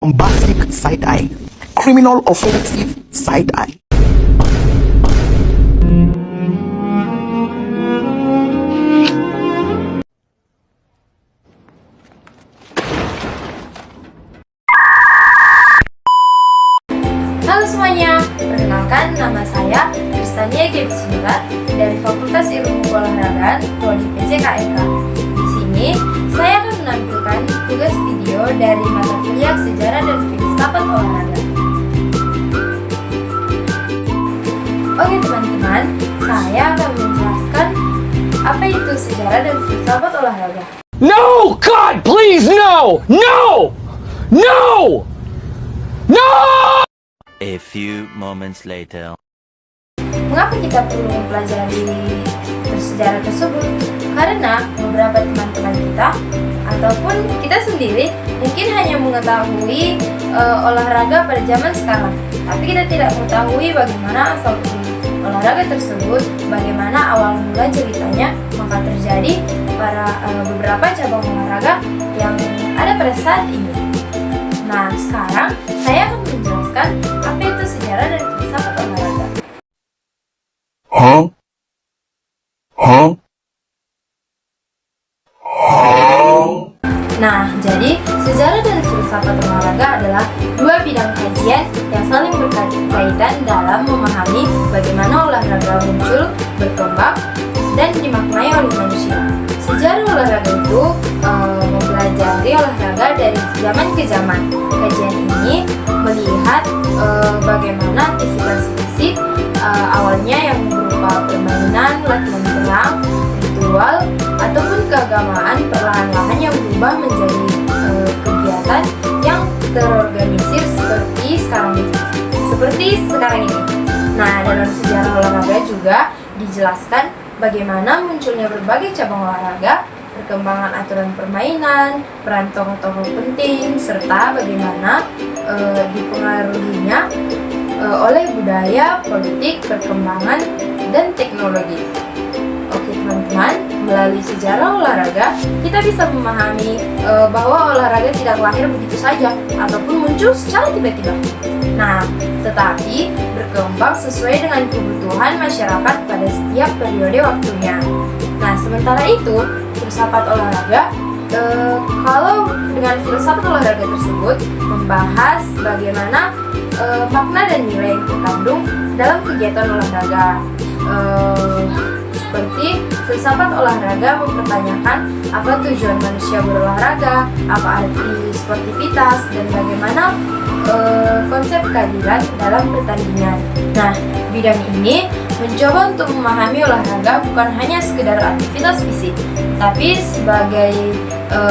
bombastic side-eye, criminal offensive side-eye. Halo semuanya, perkenalkan nama saya Kristania Gebsila dari Fakultas Ilmu Olahraga Prodi PCKEK. Di sini saya akan menampilkan tugas video dari mata kuliah Sejarah dan Filsafat Olahraga. Oke teman-teman, saya akan menjelaskan apa itu sejarah dan filsafat olahraga. No! God, please, no! No! No! No! A few moments later. Mengapa kita perlu mempelajari sejarah tersebut? Karena beberapa teman-teman kita ataupun kita sendiri mungkin hanya mengetahui olahraga pada zaman sekarang, tapi kita tidak mengetahui bagaimana asal usul olahraga tersebut, bagaimana awal mula ceritanya, maka terjadi beberapa cabang olahraga yang ada pada saat ini. Nah, sekarang saya akan menjelaskan apa itu sejarah dan filsafat olahraga. Nah, jadi sejarah dan filsafat olahraga adalah dua bidang kajian yang saling berkaitan dalam memahami bagaimana olahraga muncul, berkembang, dan dimaknai oleh manusia. Sejarah olahraga itu mempelajari olahraga dari zaman ke zaman. Kajian ini melihat bagaimana aktivitas fisik awalnya yang berupa permainan, latihan perang, ritual, ataupun keagamaan perlahan-lahan yang berubah menjadi kegiatan yang terorganisir seperti sekarang ini. Nah, dalam sejarah olahraga juga dijelaskan bagaimana munculnya berbagai cabang olahraga, perkembangan aturan permainan, peran tokoh-tokoh penting, serta bagaimana dipengaruhinya oleh budaya, politik, perkembangan, dan teknologi. Oke teman-teman, melalui sejarah olahraga, kita bisa memahami bahwa olahraga tidak lahir begitu saja ataupun muncul secara tiba-tiba. Nah, tetapi berkembang sesuai dengan kebutuhan masyarakat pada setiap periode waktunya. Nah, sementara itu, filsafat olahraga, kalau dengan filsafat olahraga tersebut membahas bagaimana makna dan nilai yang terkandung dalam kegiatan olahraga. Seperti filsafat olahraga mempertanyakan apa tujuan manusia berolahraga, apa arti sportivitas, dan bagaimana konsep keadilan dalam pertandingan. Nah, bidang ini mencoba untuk memahami olahraga bukan hanya sekedar aktivitas fisik, tapi sebagai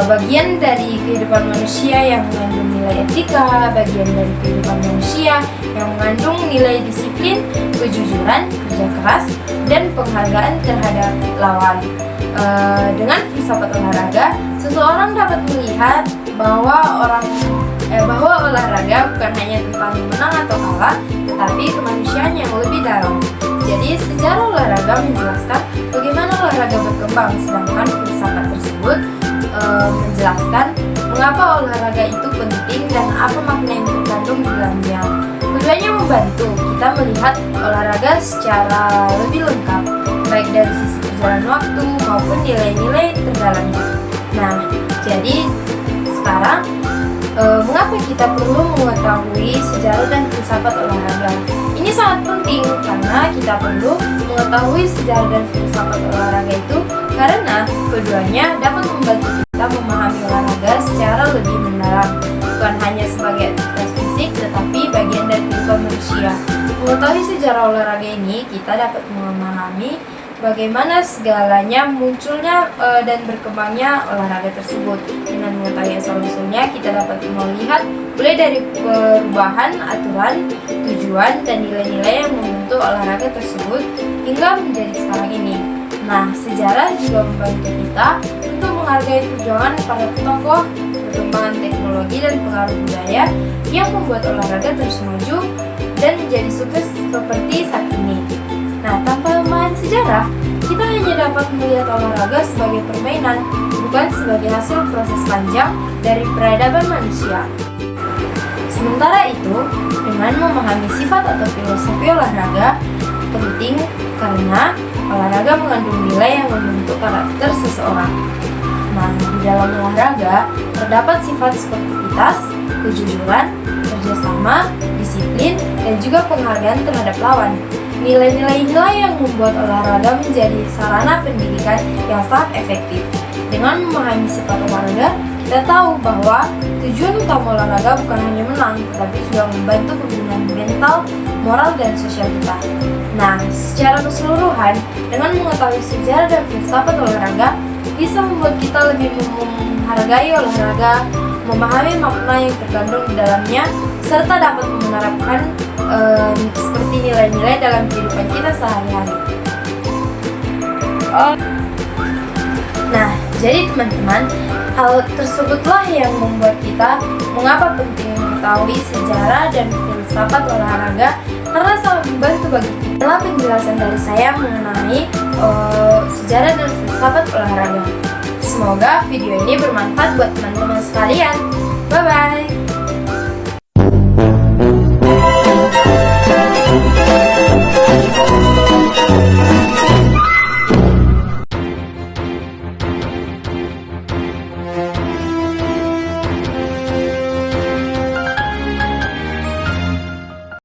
bagian dari kehidupan manusia yang mengandung nilai etika, bagian dari kehidupan manusia yang mengandung nilai disiplin, kejujuran, kerja keras, dan penghargaan terhadap lawan. Dengan filsafat olahraga, seseorang dapat melihat bahwa olahraga bukan hanya tentang menang atau kalah, tetapi kemanusiaan yang lebih dalam. Jadi, sejarah olahraga menjelaskan bagaimana olahraga berkembang, sedangkan filsafat tersebut menjelaskan mengapa olahraga itu penting dan apa makna yang terkandung di dalamnya. Keduanya membantu kita melihat olahraga secara lebih lengkap, baik dari sisi perjalanan waktu maupun nilai-nilai terdalamnya. Nah, jadi sekarang mengapa kita perlu mengetahui sejarah dan filsafat olahraga? Ini sangat penting karena kita perlu mengetahui sejarah dan filsafat olahraga itu karena keduanya dapat membantu kita memahami olahraga secara lebih mendalam, bukan hanya sebagai aktivitas fisik tetapi bagian dari kehidupan manusia. Mengetahui sejarah olahraga ini, kita dapat memahami bagaimana segalanya munculnya dan berkembangnya olahraga tersebut. Dengan mengetahui asal-usulnya, kita dapat melihat mulai dari perubahan aturan, tujuan, dan nilai-nilai yang membentuk olahraga tersebut hingga menjadi sekarang ini. Nah, sejarah juga membantu kita untuk menghargai perjuangan para tokoh, perkembangan teknologi, dan pengaruh budaya yang membuat olahraga terus maju dan menjadi sukses seperti saat ini. Nah, tanpa memahami sejarah, kita hanya dapat melihat olahraga sebagai permainan, bukan sebagai hasil proses panjang dari peradaban manusia. Sementara itu, dengan memahami sifat atau filosofi olahraga penting karena olahraga mengandung nilai yang membentuk karakter seseorang. Nah, di dalam olahraga terdapat sifat sportivitas, kejujuran, kerjasama, disiplin, dan juga penghargaan terhadap lawan. Nilai-nilai yang membuat olahraga menjadi sarana pendidikan yang sangat efektif. Dengan memahami sifat olahraga, kita tahu bahwa tujuan utama olahraga bukan hanya menang, tetapi juga membantu pembinaan mental, moral, dan sosial kita. Nah, secara keseluruhan, dengan mengetahui sejarah dan filsafat olahraga, bisa membuat kita lebih menghargai olahraga, memahami makna yang terkandung di dalamnya, serta dapat menerapkan seperti nilai-nilai dalam kehidupan kita sehari-hari. Nah, jadi teman-teman, hal tersebutlah yang membuat kita mengapa penting mengetahui sejarah dan filsafat olahraga, karena sangat membantu bagi kita. Inilah penjelasan dari saya mengenai sejarah dan filsafat olahraga. Semoga video ini bermanfaat buat teman-teman sekalian. Bye-bye!